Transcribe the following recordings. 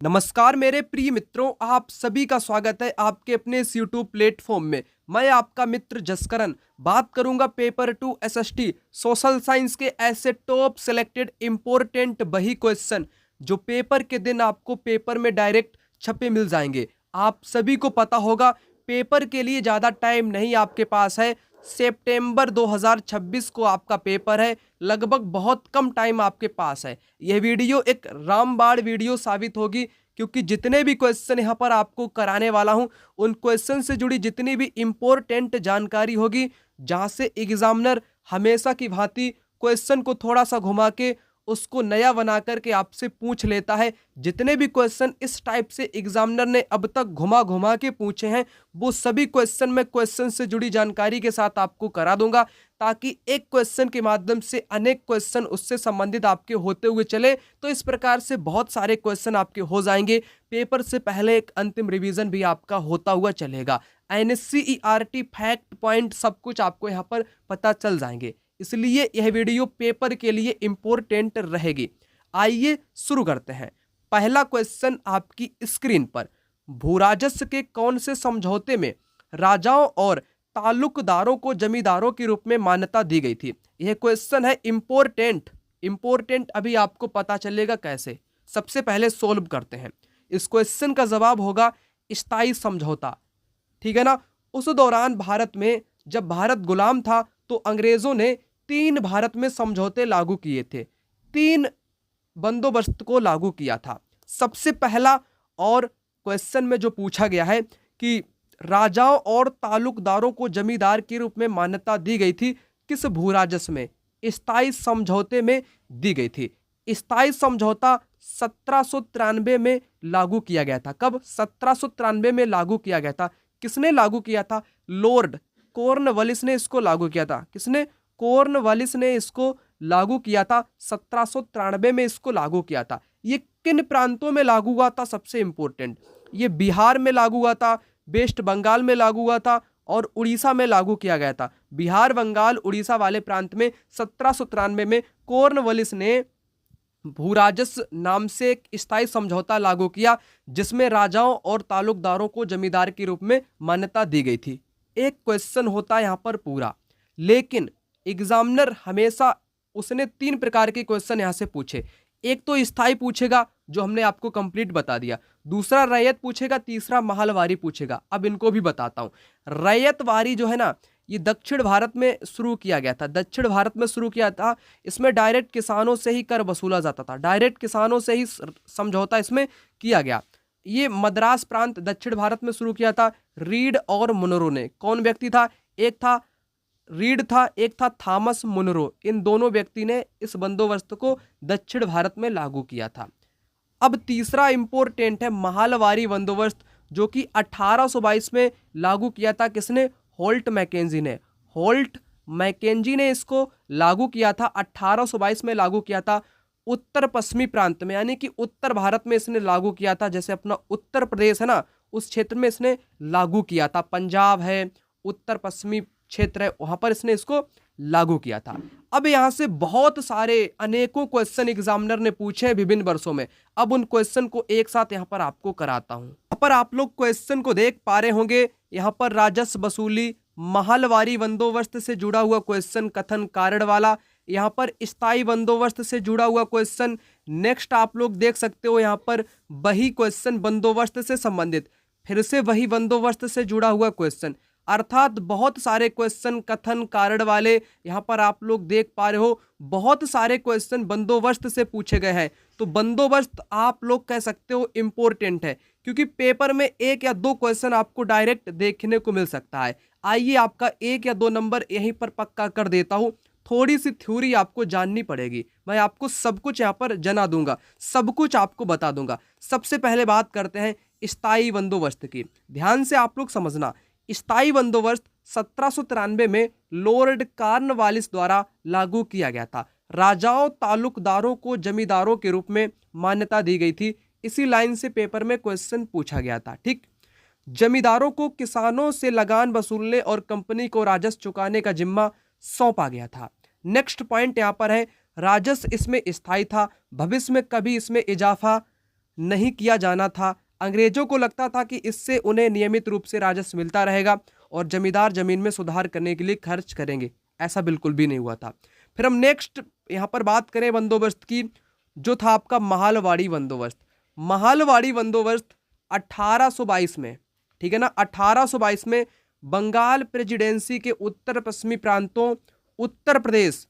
नमस्कार मेरे प्रिय मित्रों, आप सभी का स्वागत है आपके अपने इस यूट्यूब प्लेटफॉर्म में। मैं आपका मित्र जसकरण बात करूंगा पेपर 2 एसएसटी सोशल साइंस के ऐसे टॉप सेलेक्टेड इंपॉर्टेंट वही क्वेश्चन जो पेपर के दिन आपको पेपर में डायरेक्ट छपे मिल जाएंगे। आप सभी को पता होगा पेपर के लिए ज़्यादा टाइम नहीं आपके पास है। सितंबर 2026 को आपका पेपर है, लगभग बहुत कम टाइम आपके पास है। यह वीडियो एक रामबाण वीडियो साबित होगी क्योंकि जितने भी क्वेश्चन यहाँ पर आपको कराने वाला हूँ उन क्वेश्चन से जुड़ी जितनी भी इम्पोर्टेंट जानकारी होगी, जहाँ से एग्जामिनर हमेशा की भांति क्वेश्चन को थोड़ा सा घुमा के उसको नया बना करके आपसे पूछ लेता है। जितने भी क्वेश्चन इस टाइप से एग्जामिनर ने अब तक घुमा घुमा के पूछे हैं वो सभी क्वेश्चन मैं क्वेश्चन से जुड़ी जानकारी के साथ आपको करा दूंगा, ताकि एक क्वेश्चन के माध्यम से अनेक क्वेश्चन उससे संबंधित आपके होते हुए चले। तो इस प्रकार से बहुत सारे क्वेश्चन आपके हो जाएंगे। पेपर से पहले एक अंतिम रिवीजन भी आपका होता हुआ चलेगा। एनएससीईआरटी फैक्ट पॉइंट सब कुछ आपको यहाँ पर पता चल जाएंगे, इसलिए यह वीडियो पेपर के लिए इंपॉर्टेंट रहेगी। आइए शुरू करते हैं। पहला क्वेश्चन आपकी स्क्रीन पर, भूराजस्व के कौन से समझौते में राजाओं और ताल्लुकदारों को जमींदारों के रूप में मान्यता दी गई थी? यह क्वेश्चन है इंपॉर्टेंट। अभी आपको पता चलेगा कैसे। सबसे पहले सोल्व करते हैं। इस क्वेश्चन का जवाब होगा स्थायी समझौता, ठीक है ना। उस दौरान भारत में जब भारत गुलाम था तो अंग्रेजों ने 3 भारत में समझौते लागू किए थे, 3 बंदोबस्त को लागू किया था। सबसे पहला और क्वेश्चन में जो पूछा गया है कि राजाओं और ताल्लुकदारों को जमींदार के रूप में मान्यता दी गई थी, किस भूराजस्व में? स्थायी समझौते में दी गई थी। स्थायी समझौता 1793 में लागू किया गया था। कब? 1793 में लागू किया गया था। किसने लागू किया था? लॉर्ड कॉर्नवालिस ने इसको लागू किया था। किसने? कॉर्नवालिस ने इसको लागू किया था। 1793 में इसको लागू किया था। ये किन प्रांतों में लागू हुआ था? सबसे इंपॉर्टेंट, ये बिहार में लागू हुआ था, वेस्ट बंगाल में लागू हुआ था और उड़ीसा में लागू किया गया था। बिहार, बंगाल, उड़ीसा वाले प्रांत में 1793 में कॉर्नवालिस ने भूराजस्व नाम से एक स्थायी समझौता लागू किया, जिसमें राजाओं और ताल्लुकदारों को जमींदार के रूप में मान्यता दी गई थी। एक क्वेश्चन होता है यहाँ पर पूरा, लेकिन एग्जामिनर हमेशा उसने 3 प्रकार के क्वेश्चन यहाँ से पूछे। एक तो स्थायी पूछेगा जो हमने आपको कंप्लीट बता दिया, दूसरा रैयत पूछेगा, तीसरा महलवारी पूछेगा। अब इनको भी बताता हूँ। रैयतवारी जो है ना, ये दक्षिण भारत में शुरू किया गया था। दक्षिण भारत में शुरू किया था। इसमें डायरेक्ट किसानों से ही कर वसूला जाता था, डायरेक्ट किसानों से ही समझौता इसमें किया गया। ये मद्रास प्रांत दक्षिण भारत में शुरू किया था रीड और मुनरो ने। कौन व्यक्ति था? एक था रीड था, एक था थॉमस मुनरो। इन दोनों व्यक्ति ने इस बंदोबस्त को दक्षिण भारत में लागू किया था। अब तीसरा इंपॉर्टेंट है महलवारी बंदोबस्त, जो कि 1822 में लागू किया था। किसने? होल्ट मैकेंजी ने। होल्ट मैकेंजी ने इसको लागू किया था, 1822 में लागू किया था। उत्तर पश्चिमी प्रांत में, यानी कि उत्तर भारत में इसने लागू किया था। जैसे अपना उत्तर प्रदेश है ना, उस क्षेत्र में इसने लागू किया था। पंजाब है, उत्तर पश्चिमी क्षेत्र है, वहां पर इसने इसको लागू किया था। अब यहां से बहुत सारे अनेकों क्वेश्चन एग्जामिनर ने पूछे विभिन्न वर्षों में। अब उन क्वेश्चन को एक साथ यहां पर आपको कराता हूं। यहाँ पर आप लोग क्वेश्चन को देख पा रहे होंगे। यहाँ पर राजस्व वसूली, महलवारी बंदोबस्त से जुड़ा हुआ क्वेश्चन कथन कारण वाला, यहाँ पर स्थायी बंदोबस्त से जुड़ा हुआ क्वेश्चन। नेक्स्ट आप लोग देख सकते हो यहाँ पर वही क्वेश्चन बंदोबस्त से संबंधित, फिर से वही बंदोबस्त से जुड़ा हुआ क्वेश्चन। अर्थात बहुत सारे क्वेश्चन कथन कारण वाले यहाँ पर आप लोग देख पा रहे हो। बहुत सारे क्वेश्चन बंदोबस्त से पूछे गए हैं। तो बंदोबस्त आप लोग कह सकते हो इम्पोर्टेंट है, क्योंकि पेपर में 1 या 2 क्वेश्चन आपको डायरेक्ट देखने को मिल सकता है। आइए आपका 1 या 2 नंबर यहीं पर पक्का कर देता हूँ। थोड़ी सी थ्योरी आपको जाननी पड़ेगी, मैं आपको सब कुछ यहाँ पर जना दूंगा, सब कुछ आपको बता दूंगा। सबसे पहले बात करते हैं स्थायी बंदोबस्त की। ध्यान से आप लोग समझना। स्थायी बंदोबस्त 1793 में लॉर्ड कॉर्नवालिस द्वारा लागू किया गया था। राजाओं ताल्लुकदारों को जमींदारों के रूप में मान्यता दी गई थी। इसी लाइन से पेपर में क्वेश्चन पूछा गया था। ठीक, जमींदारों को किसानों से लगान वसूलने और कंपनी को राजस्व चुकाने का जिम्मा सौंपा गया था। नेक्स्ट पॉइंट यहाँ पर है, राजस्व इसमें स्थायी था, भविष्य में कभी इसमें इजाफा नहीं किया जाना था। अंग्रेजों को लगता था कि इससे उन्हें नियमित रूप से राजस्व मिलता रहेगा और जमींदार जमीन में सुधार करने के लिए खर्च करेंगे। ऐसा बिल्कुल भी नहीं हुआ था। फिर हम नेक्स्ट यहाँ पर बात करें बंदोबस्त की, जो था आपका महालवाड़ी बंदोबस्त। महालवाड़ी बंदोबस्त 1822 में, ठीक है ना, 1822 में बंगाल प्रेसिडेंसी के उत्तर पश्चिमी प्रांतों उत्तर प्रदेश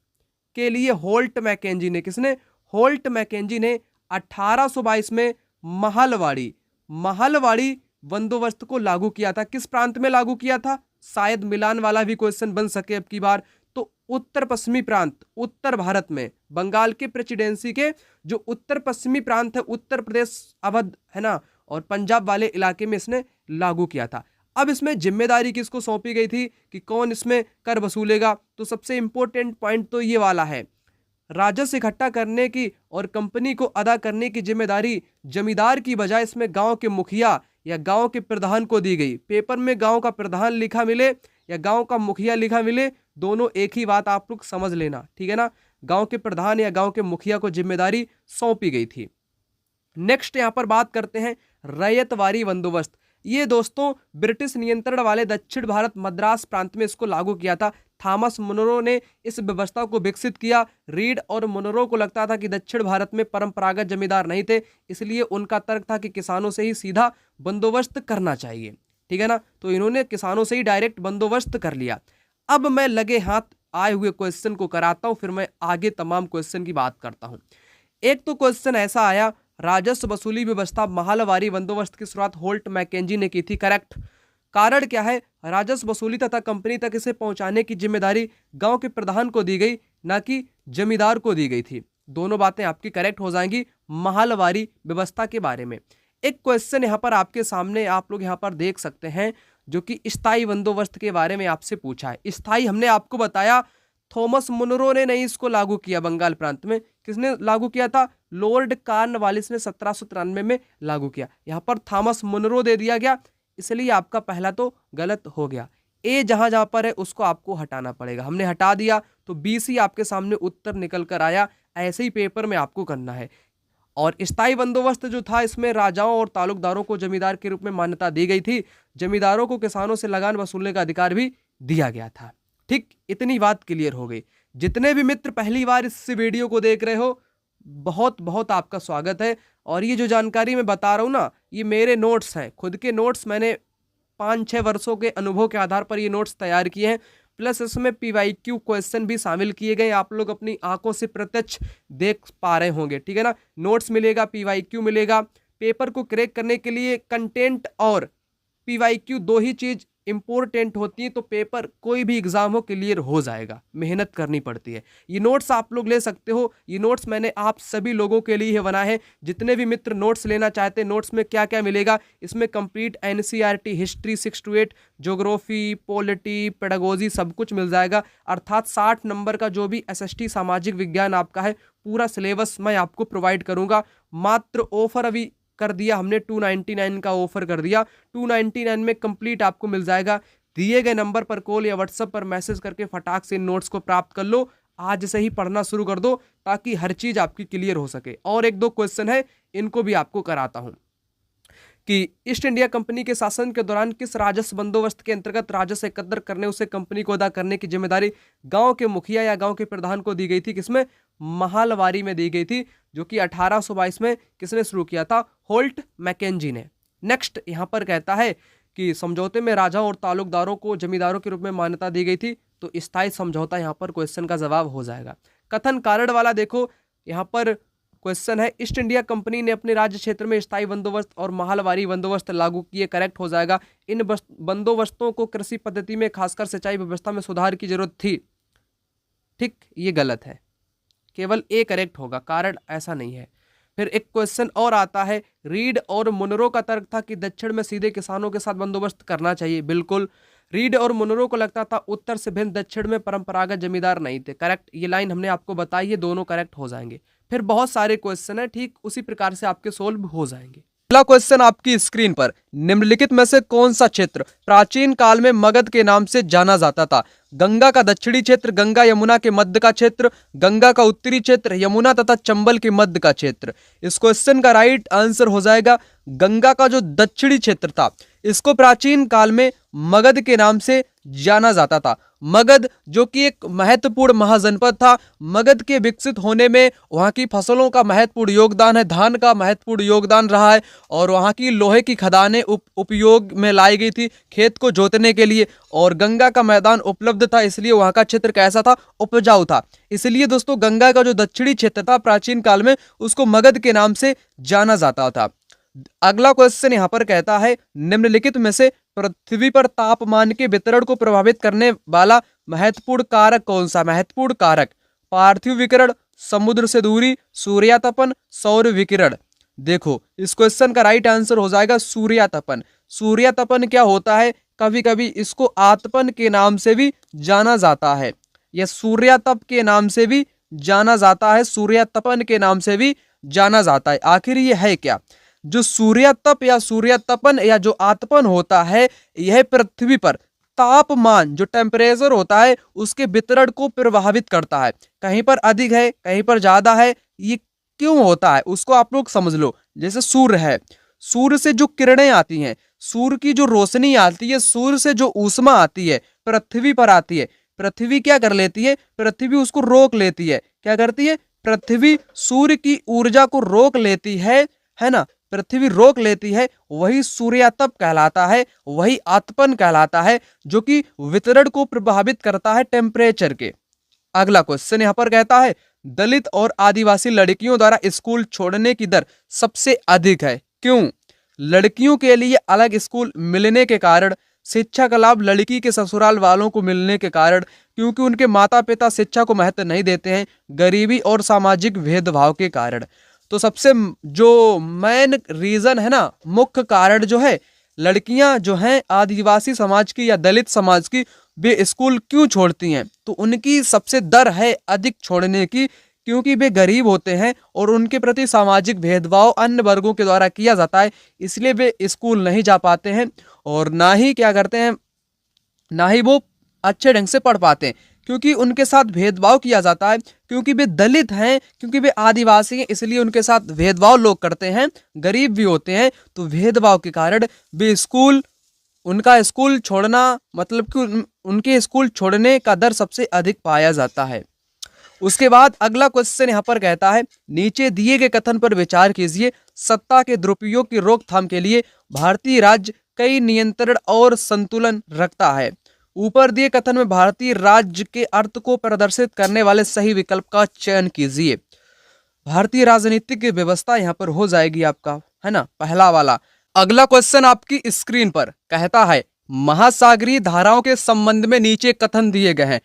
के लिए होल्ट मैकेंजी ने, किसने, होल्ट मैकेंजी ने 1822 में महालवाड़ी बंदोबस्त को लागू किया था। किस प्रांत में लागू किया था, शायद मिलान वाला भी क्वेश्चन बन सके अब की बार। तो उत्तर पश्चिमी प्रांत, उत्तर भारत में बंगाल के प्रेसिडेंसी के जो उत्तर पश्चिमी प्रांत है, उत्तर प्रदेश, अवध है ना, और पंजाब वाले इलाके में इसने लागू किया था। अब इसमें जिम्मेदारी किसको सौंपी गई थी कि कौन इसमें कर वसूलेगा, तो सबसे इंपॉर्टेंट पॉइंट तो ये वाला है, राजस्व इकट्ठा करने की और कंपनी को अदा करने की जिम्मेदारी जमींदार की बजाय इसमें गांव के मुखिया या गांव के प्रधान को दी गई। पेपर में गांव का प्रधान लिखा मिले या गांव का मुखिया लिखा मिले, दोनों एक ही बात आप लोग समझ लेना, ठीक है ना। गांव के प्रधान या गांव के मुखिया को जिम्मेदारी सौंपी गई थी। नेक्स्ट यहां पर बात करते हैं रैयतवारी बंदोबस्त। ये दोस्तों ब्रिटिश नियंत्रण वाले दक्षिण भारत मद्रास प्रांत में इसको लागू किया था। थॉमस मुनरो ने इस व्यवस्था को विकसित किया। रीड और मुनरो को लगता था कि दक्षिण भारत में परंपरागत जमींदार नहीं थे, इसलिए उनका तर्क था कि किसानों से ही सीधा बंदोबस्त करना चाहिए, ठीक है ना। तो इन्होंने किसानों से ही डायरेक्ट बंदोबस्त कर लिया। अब मैं लगे हाथ आए हुए क्वेश्चन को कराता हूं, फिर मैं आगे तमाम क्वेश्चन की बात करता हूं। एक तो क्वेश्चन ऐसा आया, राजस्व वसूली व्यवस्था महालवारी बंदोबस्त की शुरुआत होल्ट मैकेंजी ने की थी, करेक्ट। कारण क्या है, राजस्व वसूली तथा कंपनी तक इसे पहुंचाने की जिम्मेदारी गांव के प्रधान को दी गई, ना कि जमींदार को दी गई थी। दोनों बातें आपकी करेक्ट हो जाएंगी महालवारी व्यवस्था के बारे में। एक क्वेश्चन यहां पर आपके सामने आप लोग यहां पर देख सकते हैं, जो कि स्थायी बंदोबस्त के बारे में आपसे पूछा है। स्थायी हमने आपको बताया थॉमस मुनरो ने नहीं इसको लागू किया बंगाल प्रांत में, किसने लागू किया था, लॉर्ड कॉर्नवालिस ने 1793 में लागू किया। यहां पर थॉमस मुनरो दे दिया गया, इसलिए आपका पहला तो गलत हो गया। ए जहां जहां पर है उसको आपको हटाना पड़ेगा, हमने हटा दिया तो BC आपके सामने उत्तर निकल कर आया। ऐसे ही पेपर में आपको करना है। और स्थायी बंदोबस्त जो था, इसमें राजाओं और तालुकदारों को जमींदार के रूप में मान्यता दी गई थी। जमींदारों को किसानों से लगान वसूलने का अधिकार भी दिया गया था। ठीक, इतनी बात क्लियर हो गई। जितने भी मित्र पहली बार इस वीडियो को देख रहे हो, बहुत बहुत आपका स्वागत है। और ये जो जानकारी मैं बता रहा हूँ ना, ये मेरे नोट्स हैं, खुद के नोट्स। मैंने 5-6 वर्षों के अनुभव के आधार पर ये नोट्स तैयार किए हैं, प्लस इसमें PYQ क्वेश्चन भी शामिल किए गए। आप लोग अपनी आंखों से प्रत्यक्ष देख पा रहे होंगे, ठीक है ना। नोट्स मिलेगा, PYQ मिलेगा। पेपर को क्रैक करने के लिए कंटेंट और PYQ दो ही चीज इंपॉर्टेंट होती है, तो पेपर कोई भी एग्जाम हो क्लियर हो जाएगा। मेहनत करनी पड़ती है। ये नोट्स आप लोग ले सकते हो। ये नोट्स मैंने आप सभी लोगों के लिए बनाए हैं। जितने भी मित्र नोट्स लेना चाहते हैं, नोट्स में क्या क्या मिलेगा, इसमें complete NCERT history 6 to 8, geography, polity, pedagogy सब कुछ मिल जाएगा। अर्थात 60 नंबर का जो भी SST सामाजिक विज्ञान आपका है, पूरा सिलेबस मैं आपको प्रोवाइड करूंगा। मात्र ऑफर अभी कर दिया हमने, 299 का ऑफर कर दिया। 299 में कंप्लीट आपको मिल जाएगा। दिए गए नंबर पर कॉल या व्हाट्सएप पर मैसेज करके फटाक से इन नोट्स को प्राप्त कर लो। आज से ही पढ़ना शुरू कर दो, ताकि हर चीज आपकी क्लियर हो सके। और एक दो क्वेश्चन है, इनको भी आपको कराता हूं कि ईस्ट इंडिया कंपनी के शासन के दौरान किस राजस्व बंदोबस्त के अंतर्गत राजस्व एकत्र करने, उसे कंपनी को अदा करने की जिम्मेदारी गांव के मुखिया या गांव के प्रधान को दी गई थी। किसमें, महालवारी में दी गई थी, जो कि 1822 में किसने शुरू किया था, होल्ट मैकेंजी ने। नेक्स्ट यहां पर कहता है कि समझौते में राजाओं और तालुकदारों को जमींदारों के रूप में मान्यता दी गई थी, तो स्थायी समझौता यहां पर क्वेश्चन का जवाब हो जाएगा। कथन कारण वाला देखो, यहां पर क्वेश्चन है, ईस्ट इंडिया कंपनी ने अपने राज्य क्षेत्र में स्थायी बंदोबस्त और महालवारी बंदोबस्त लागू किए, करेक्ट हो जाएगा। इन बंदोबस्तों को कृषि पद्धति में, खासकर सिंचाई व्यवस्था में सुधार की जरूरत थी। ठीक, ये गलत है, केवल ए करेक्ट होगा, कारण ऐसा नहीं है। फिर एक क्वेश्चन और आता है, रीड और मुनरो का तर्क था कि दक्षिण में सीधे किसानों के साथ बंदोबस्त करना चाहिए। बिल्कुल, रीड और मुनरो को लगता था उत्तर से भिन्न दक्षिण में परंपरागत जमींदार नहीं थे, करेक्ट। ये लाइन हमने आपको बताई है, दोनों करेक्ट हो जाएंगे। फिर बहुत सारे क्वेश्चन है, ठीक उसी प्रकार से आपके सोल्व हो जाएंगे। अगला क्वेश्चन आपकी स्क्रीन पर, निम्नलिखित में से कौन सा क्षेत्र प्राचीन काल में मगध के नाम से जाना जाता था? गंगा का दक्षिणी क्षेत्र, गंगा यमुना के मध्य का क्षेत्र, गंगा का उत्तरी क्षेत्र, यमुना तथा चंबल के मध्य का क्षेत्र। इस क्वेश्चन का राइट आंसर हो जाएगा गंगा का जो दक्षिणी क्षेत्र था, इसको प्राचीन काल में मगध के नाम से जाना जाता था। मगध जो कि एक महत्वपूर्ण महाजनपद था, मगध के विकसित होने में वहाँ की फसलों का महत्वपूर्ण योगदान है, धान का महत्वपूर्ण योगदान रहा है, और वहाँ की लोहे की खदानें उपयोग में लाई गई थी खेत को जोतने के लिए, और गंगा का मैदान उपलब्ध था, इसलिए वहाँ का क्षेत्र कैसा था? उपजाऊ था। इसलिए दोस्तों गंगा का जो दक्षिणी क्षेत्र था प्राचीन काल में, उसको मगध के नाम से जाना जाता था। अगला क्वेश्चन यहाँ पर कहता है, निम्नलिखित में से पृथ्वी पर तापमान के वितरण को प्रभावित करने वाला महत्वपूर्ण कारक कौन सा? महत्वपूर्ण कारक, पार्थिव विकिरण, समुद्र से दूरी, सूर्यातपन, सौर विकिरण। देखो इस क्वेश्चन का राइट आंसर हो जाएगा सूर्यातपन। सूर्यातपन क्या होता है? कभी कभी इसको आतपन के नाम से भी जाना जाता है, यह सूर्यातप के नाम से भी जाना जाता है, सूर्यातपन के नाम से भी जाना जाता है। आखिर ये है क्या? जो सूर्यातप या सूर्यातपन या जो आतपन होता है, यह पृथ्वी पर तापमान जो टेम्परेचर होता है उसके वितरण को प्रभावित करता है। कहीं पर अधिक है, कहीं पर ज्यादा है, ये क्यों होता है उसको आप लोग समझ लो। जैसे सूर्य है, सूर्य से जो किरणें आती हैं, सूर्य की जो रोशनी आती है, सूर्य से जो ऊष्मा आती है पृथ्वी पर आती है, पृथ्वी क्या कर लेती है? पृथ्वी उसको रोक लेती है। क्या करती है? पृथ्वी सूर्य की ऊर्जा को रोक लेती है ना, पृथ्वी रोक लेती है, वही सूर्यातप कहलाता है, वही आतपन कहलाता है, जो कि वितरण को प्रभावित करता है टेम्परेचर के। अगला क्वेश्चन यहाँ पर कहता है, दलित और आदिवासी लड़कियों द्वारा स्कूल छोड़ने की दर सबसे अधिक है, क्यों? लड़कियों के लिए अलग स्कूल मिलने के कारण, शिक्षा का लाभ लड़की के ससुराल वालों को मिलने के कारण, क्योंकि उनके माता पिता शिक्षा को महत्व नहीं देते हैं, गरीबी और सामाजिक भेदभाव के कारण। तो सबसे जो मेन रीजन है ना, मुख्य कारण जो है, लड़कियां जो हैं आदिवासी समाज की या दलित समाज की, वे स्कूल क्यों छोड़ती हैं? तो उनकी सबसे दर है अधिक छोड़ने की, क्योंकि वे गरीब होते हैं और उनके प्रति सामाजिक भेदभाव अन्य वर्गों के द्वारा किया जाता है, इसलिए वे स्कूल नहीं जा पाते हैं, और ना ही क्या करते हैं, ना ही वो अच्छे ढंग से पढ़ पाते हैं, क्योंकि उनके साथ भेदभाव किया जाता है, क्योंकि वे दलित हैं, क्योंकि वे आदिवासी हैं, इसलिए उनके साथ भेदभाव लोग करते हैं, गरीब भी होते हैं, तो भेदभाव के कारण वे उनका स्कूल छोड़ना, मतलब कि उनके स्कूल छोड़ने का दर सबसे अधिक पाया जाता है। उसके बाद अगला क्वेश्चन यहाँ पर कहता है, नीचे दिए गए कथन पर विचार कीजिए, सत्ता के दुरुपयोग की रोकथाम के लिए भारतीय राज्य कई नियंत्रण और संतुलन रखता है। ऊपर दिए कथन में भारतीय राज्य के अर्थ को प्रदर्शित करने वाले सही विकल्प का चयन कीजिए। भारतीय राजनीतिक व्यवस्था यहाँ पर हो जाएगी आपका, है ना, पहला वाला। अगला क्वेश्चन आपकी स्क्रीन पर कहता है, महासागरीय धाराओं के संबंध में नीचे कथन दिए गए हैं।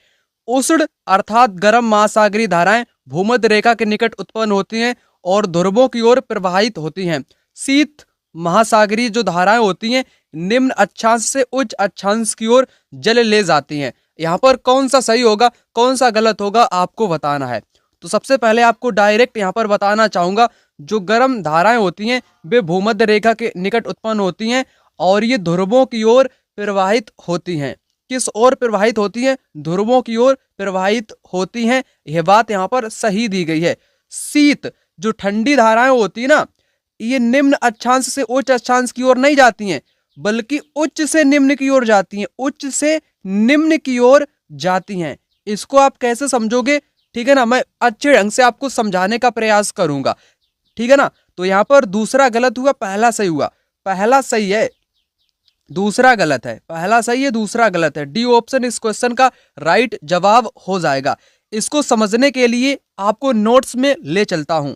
उष्ण अर्थात गर्म महासागरीय धाराएं भूमध्य रेखा के निकट उत्पन्न होती हैं और ध्रुवों की ओर प्रवाहित होती हैं। शीत महासागरीय जो धाराएं होती हैं निम्न अक्षांश से उच्च अक्षांश की ओर जल ले जाती हैं। यहाँ पर कौन सा सही होगा, कौन सा गलत होगा, आपको बताना है। तो सबसे पहले आपको डायरेक्ट यहाँ पर बताना चाहूंगा, जो गर्म धाराएं होती हैं वे भूमध्य रेखा के निकट उत्पन्न होती हैं और ये ध्रुवों की ओर प्रवाहित होती हैं। किस ओर प्रवाहित होती हैं? ध्रुवों की ओर प्रवाहित होती हैं। यह बात यहाँ पर सही दी गई है। शीत जो ठंडी धाराएं होती है ना, ये निम्न अक्षांश से उच्च अक्षांश की ओर नहीं जाती हैं, बल्कि उच्च से निम्न की ओर जाती हैं, उच्च से निम्न की ओर जाती हैं। इसको आप कैसे समझोगे, ठीक है ना, मैं अच्छे ढंग से आपको समझाने का प्रयास करूंगा, ठीक है ना। तो यहाँ पर दूसरा गलत हुआ, पहला सही हुआ। पहला सही है, दूसरा गलत है। पहला सही है, दूसरा गलत है। डी ऑप्शन इस क्वेश्चन का राइट जवाब हो जाएगा। इसको समझने के लिए आपको नोट्स में ले चलता हूं।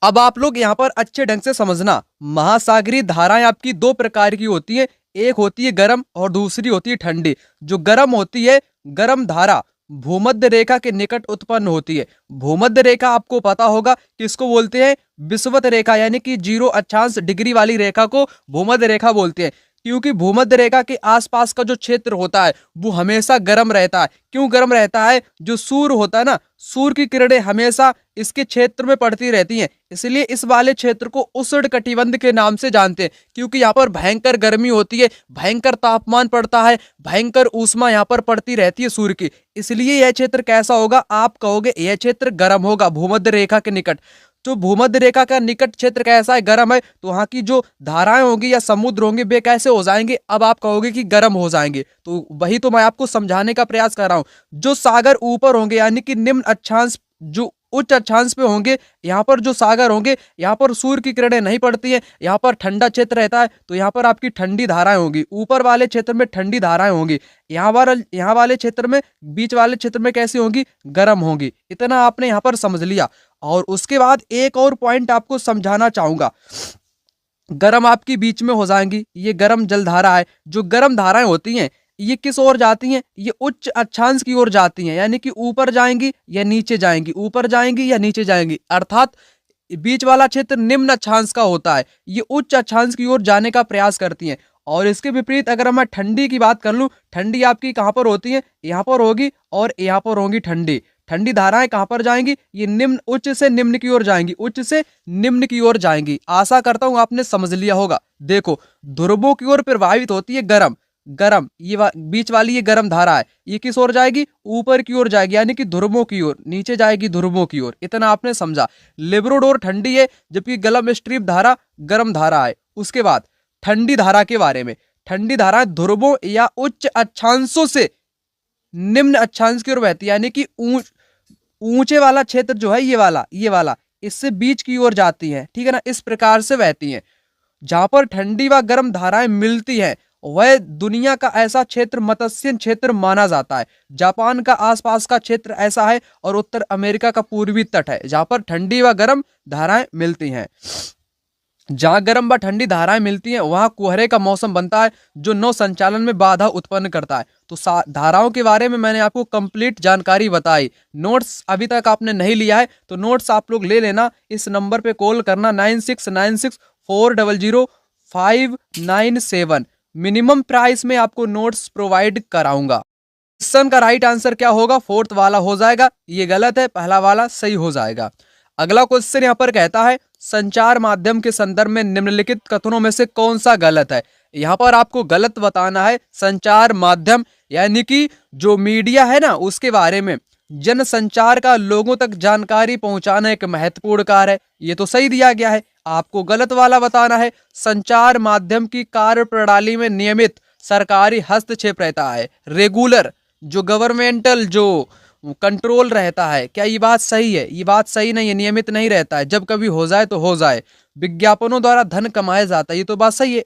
अब आप लोग यहाँ पर अच्छे ढंग से समझना, महासागरीय धाराएं आपकी दो प्रकार की होती है, एक होती है गर्म और दूसरी होती है ठंडी। जो गर्म होती है, गर्म धारा भूमध्य रेखा के निकट उत्पन्न होती है। भूमध्य रेखा आपको पता होगा किसको बोलते हैं? विषुवत रेखा, यानी कि 0 अक्षांश डिग्री वाली रेखा को भूमध्य रेखा बोलते हैं। क्योंकि भूमध्य रेखा के आसपास का जो क्षेत्र होता है वो हमेशा गर्म रहता है। क्यों गर्म रहता है? जो सूर्य होता है ना, सूर्य की किरणें हमेशा इसके क्षेत्र में पड़ती रहती हैं, इसलिए इस वाले क्षेत्र को उष्णकटिबंध के नाम से जानते हैं। क्योंकि यहाँ पर भयंकर गर्मी होती है, भयंकर तापमान पड़ता है, भयंकर ऊष्मा यहाँ पर पड़ती रहती है सूर्य की, इसलिए यह क्षेत्र कैसा होगा? आप कहोगे यह क्षेत्र गर्म होगा भूमध्य रेखा के निकट। तो भूमध्य रेखा का निकट क्षेत्र कैसा है? गर्म है। तो वहां की जो धाराएं होंगी या समुद्र होंगे वे कैसे हो जाएंगे? अब आप कहोगे कि गर्म हो जाएंगे, तो वही तो मैं आपको समझाने का प्रयास कर रहा हूं। जो सागर ऊपर होंगे यानी कि निम्न अक्षांश, जो उच्च अक्षांश पे होंगे, यहाँ पर जो सागर होंगे, यहाँ पर सूर्य की किरणें नहीं पड़ती है, यहाँ पर ठंडा क्षेत्र रहता है, तो यहाँ पर आपकी ठंडी धाराएं होंगी। ऊपर वाले क्षेत्र में ठंडी धाराएं होंगी, यहाँ वाले क्षेत्र में, बीच वाले क्षेत्र में कैसी होंगी? गर्म होंगी। इतना आपने यहाँ पर समझ लिया। और उसके बाद एक और पॉइंट आपको समझाना चाहूंगा। गर्म आपकी बीच में हो जाएंगी, ये गर्म जलधारा है। जो गर्म धाराएं होती हैं ये किस ओर जाती हैं? ये उच्च अक्षांश की ओर जाती हैं, यानी कि ऊपर जाएंगी या नीचे जाएंगी, ऊपर जाएंगी या नीचे जाएंगी। अर्थात बीच वाला क्षेत्र निम्न अक्षांश का होता है, ये उच्च अक्षांश की ओर जाने का प्रयास करती हैं। और इसके विपरीत अगर मैं ठंडी की बात कर लूं, ठंडी आपकी कहां पर होती है? यहाँ पर होगी और यहाँ पर होंगी ठंडी। ठंडी धाराएं कहां पर जाएंगी? ये निम्न, उच्च से निम्न की ओर जाएंगी, उच्च से निम्न की ओर जाएंगी। आशा करता हूं आपने समझ लिया होगा। देखो, ध्रुवों की ओर प्रभावित होती है गर्म, बीच वाली ये गर्म धारा है, ये किस ओर जाएगी? ऊपर की ओर जाएगी, यानी कि ध्रुवों की ओर, नीचे जाएगी ध्रुवों की ओर। इतना आपने समझा। लेब्राडोर ठंडी है, जबकि गलम स्ट्रीप धारा गर्म धारा है। उसके बाद ठंडी धारा के बारे में, ठंडी धारा ध्रुवों या उच्च अक्षांशों से निम्न अक्षांश की ओर बहती है, यानी कि ऊंचे वाला क्षेत्र जो है ये वाला इससे बीच की ओर जाती है, ठीक है ना, इस प्रकार से बहती हैं। जहां पर ठंडी व गर्म धाराएं मिलती हैं वह दुनिया का ऐसा क्षेत्र मत्स्य क्षेत्र माना जाता है। जापान का आसपास का क्षेत्र ऐसा है और उत्तर अमेरिका का पूर्वी तट है जहां पर ठंडी व गर्म धाराएं मिलती हैं। जहां गर्म व ठंडी धाराएं मिलती हैं वहां कुहरे का मौसम बनता है जो नौ संचालन में बाधा उत्पन्न करता है। तो धाराओं के बारे में मैंने आपको कंप्लीट जानकारी बताई। नोट्स अभी तक आपने नहीं लिया है तो नोट्स आप लोग ले लेना। इस नंबर पे कॉल करना 9696400597। मिनिमम प्राइस में आपको नोट्स प्रोवाइड कराऊंगा। क्वेश्चन का राइट आंसर क्या होगा? फोर्थ वाला हो जाएगा, ये गलत है, पहला वाला सही हो जाएगा। अगला क्वेश्चन यहाँ पर कहता है संचार माध्यम के संदर्भ में निम्नलिखित कथनों में से कौन सा गलत है? यहाँ पर आपको गलत बताना है। संचार माध्यम यानी कि जो मीडिया है ना उसके बारे में, जन संचार का लोगों तक जानकारी पहुंचाना एक महत्वपूर्ण कार्य है, ये तो सही दिया गया है। आपको गलत वाला बताना है। संचार माध्यम की कार्य प्रणाली में नियमित सरकारी हस्तक्षेप रहता है, रेगुलर जो गवर्नमेंटल जो कंट्रोल रहता है। क्या ये बात सही है? ये बात सही नहीं है, नियमित नहीं रहता है, जब कभी हो जाए तो हो जाए। विज्ञापनों द्वारा धन कमाया जाता है, ये तो बात सही है।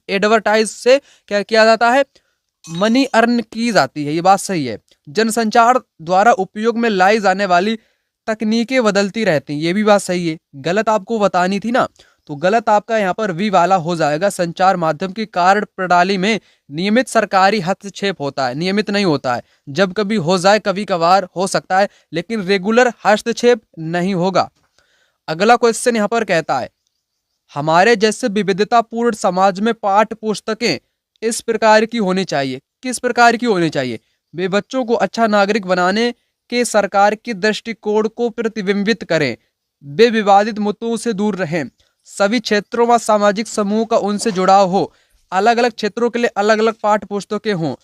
एडवर्टाइज से क्या किया जाता है? मनी अर्न की जाती है, ये बात सही है। जनसंचार द्वारा उपयोग में लाई जाने वाली तकनीकें बदलती रहती हैं, ये भी बात सही है। गलत आपको बतानी थी ना, तो गलत आपका यहाँ पर वी वाला हो जाएगा। संचार माध्यम की कार्य प्रणाली में नियमित सरकारी हस्तक्षेप होता है, नियमित नहीं होता है, जब कभी हो जाए, कभी कभार हो सकता है, लेकिन रेगुलर हस्तक्षेप नहीं होगा। अगला क्वेश्चन यहाँ पर कहता है हमारे जैसे विविधतापूर्ण समाज में पाठ्य पुस्तकें इस प्रकार की होनी चाहिए। किस प्रकार की होनी चाहिए? वे बच्चों को अच्छा नागरिक बनाने के सरकार के दृष्टिकोण को प्रतिबिंबित करें, वे विवादित मुद्दों से दूर रहें, सभी क्षेत्रों व सामाजिक समूह का उनसे जुड़ाव हो, अलग अलग क्षेत्रों के लिए अलग अलग पाठ्य पुस्तकें हों।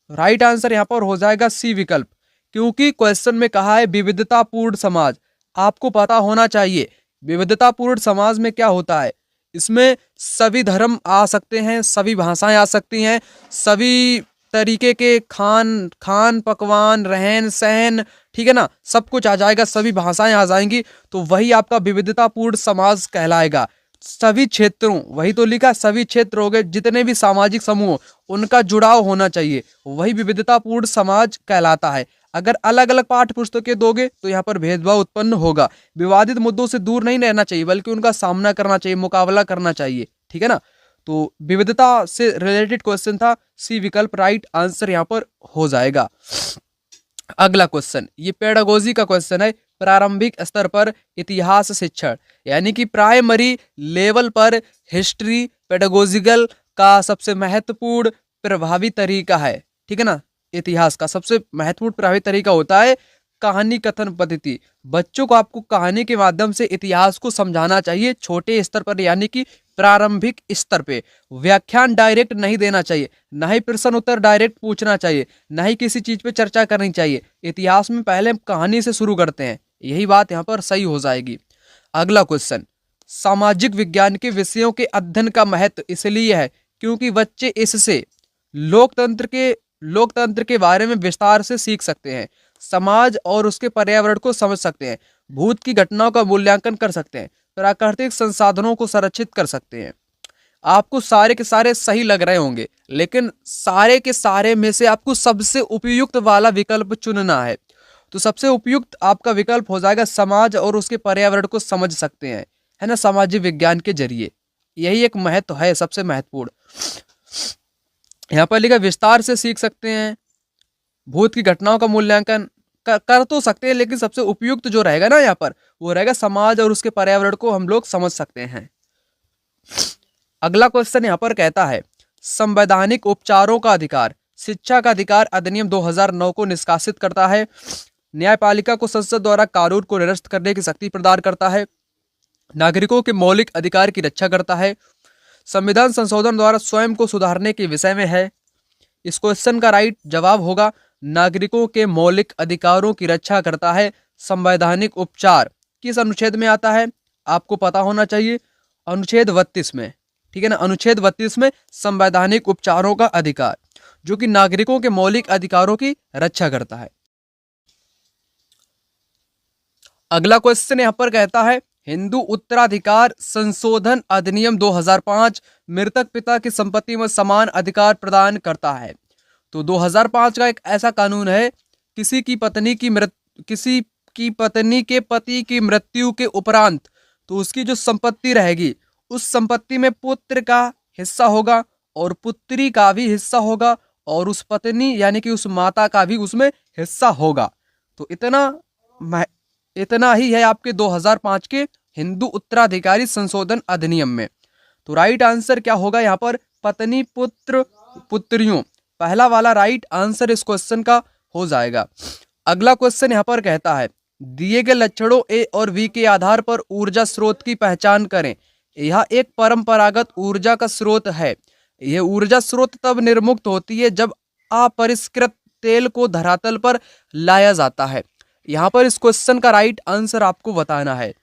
राइट आंसर यहाँ पर हो जाएगा सी विकल्प, क्योंकि क्वेश्चन में कहा है विविधतापूर्ण समाज। आपको पता होना चाहिए विविधतापूर्ण समाज में क्या होता है। इसमें सभी धर्म आ सकते हैं, सभी भाषाएं आ सकती हैं, सभी तरीके के खान पकवान, रहन सहन, ठीक है ना, सब कुछ आ जाएगा, सभी भाषाएं आ जाएंगी, तो वही आपका विविधतापूर्ण समाज कहलाएगा। सभी क्षेत्रों, वही तो लिखा, सभी क्षेत्र हो गए, जितने भी सामाजिक समूह उनका जुड़ाव होना चाहिए, वही विविधतापूर्ण समाज कहलाता है। अगर अलग अलग पाठ्य पुस्तकें दोगे तो यहाँ पर भेदभाव उत्पन्न होगा। विवादित मुद्दों से दूर नहीं रहना चाहिए, बल्कि उनका सामना करना चाहिए, मुकाबला करना चाहिए, ठीक है ना। तो विविधता से रिलेटेड क्वेश्चन था, सी विकल्प राइट आंसर यहाँ पर हो जाएगा। अगला क्वेश्चन, ये पेडागोजी का क्वेश्चन है। प्रारंभिक स्तर पर इतिहास शिक्षण यानी कि प्राइमरी लेवल पर हिस्ट्री, पेडागोजिकल का सबसे महत्वपूर्ण प्रभावी तरीका है, ठीक है ना। इतिहास का सबसे महत्वपूर्ण प्रभावी तरीका होता है कहानी कथन पद्धति। बच्चों को आपको कहानी के माध्यम से इतिहास को समझाना चाहिए छोटे स्तर पर, यानी कि प्रारंभिक स्तर पे। व्याख्यान डायरेक्ट नहीं देना चाहिए, ना ही प्रश्न उत्तर डायरेक्ट पूछना चाहिए, ना ही किसी चीज पे चर्चा करनी चाहिए। इतिहास में पहले हम कहानी से शुरू करते हैं, यही बात यहाँ पर सही हो जाएगी। अगला क्वेश्चन, सामाजिक विज्ञान के विषयों के अध्ययन का महत्व इसलिए है क्योंकि बच्चे इससे लोकतंत्र के बारे में विस्तार से सीख सकते हैं, समाज और उसके पर्यावरण को समझ सकते हैं, भूत की घटनाओं का मूल्यांकन कर सकते हैं, प्राकृतिक संसाधनों को संरक्षित कर सकते हैं। आपको सारे के सारे सही लग रहे होंगे, लेकिन सारे के सारे में से आपको सबसे उपयुक्त वाला विकल्प चुनना है। तो सबसे उपयुक्त आपका विकल्प हो जाएगा समाज और उसके पर्यावरण को समझ सकते हैं, है ना, सामाजिक विज्ञान के जरिए। यही एक महत्व है, सबसे महत्वपूर्ण। यहाँ पर लिखा विस्तार से सीख सकते हैं, भूत की घटनाओं का मूल्यांकन कर तो सकते हैं, लेकिन सबसे उपयुक्त जो रहेगा ना यहाँ पर, वो रहेगा समाज और उसके पर्यावरण को हम लोग समझ सकते हैं। अगला क्वेश्चन यहाँ पर कहता है संवैधानिक उपचारों का अधिकार शिक्षा का अधिकार अधिनियम 2009 को निष्कासित करता है, न्यायपालिका को संसद द्वारा कानून को निरस्त करने की शक्ति प्रदान करता है, नागरिकों के मौलिक अधिकार की रक्षा करता है, संविधान संशोधन द्वारा स्वयं को सुधारने के विषय में है। इस क्वेश्चन का राइट जवाब होगा नागरिकों के मौलिक अधिकारों की रक्षा करता है। संवैधानिक उपचार किस अनुच्छेद में आता है आपको पता होना चाहिए, अनुच्छेद 32 में, ठीक है ना। अनुच्छेद 32 में संवैधानिक उपचारों का अधिकार, जो कि नागरिकों के मौलिक अधिकारों की रक्षा करता है। अगला क्वेश्चन यहां पर कहता है हिंदू उत्तराधिकार संशोधन अधिनियम 2005 मृतक पिता की संपत्ति में समान अधिकार प्रदान करता है। तो 2005 का एक ऐसा कानून है, किसी की पत्नी के पति की मृत्यु के उपरांत तो उसकी जो संपत्ति रहेगी उस संपत्ति में पुत्र का हिस्सा होगा और पुत्री का भी हिस्सा होगा और उस पत्नी यानी कि उस माता का भी उसमें हिस्सा होगा। तो इतना ही है आपके 2005 के हिंदू उत्तराधिकारी संशोधन अधिनियम में। तो राइट आंसर क्या होगा यहाँ पर, पत्नी पुत्र पुत्रियों, पहला वाला राइट आंसर इस क्वेश्चन का हो जाएगा। अगला क्वेश्चन यहाँ पर कहता है दिए गए लक्षणों ए और बी के आधार पर ऊर्जा स्रोत की पहचान करें। यह एक परंपरागत ऊर्जा का स्रोत है। यह ऊर्जा स्रोत तब निर्मुक्त होती है जब अपरिष्कृत तेल को धरातल पर लाया जाता है। यहाँ पर इस क्वेश्चन का राइट आंसर आपको बताना है।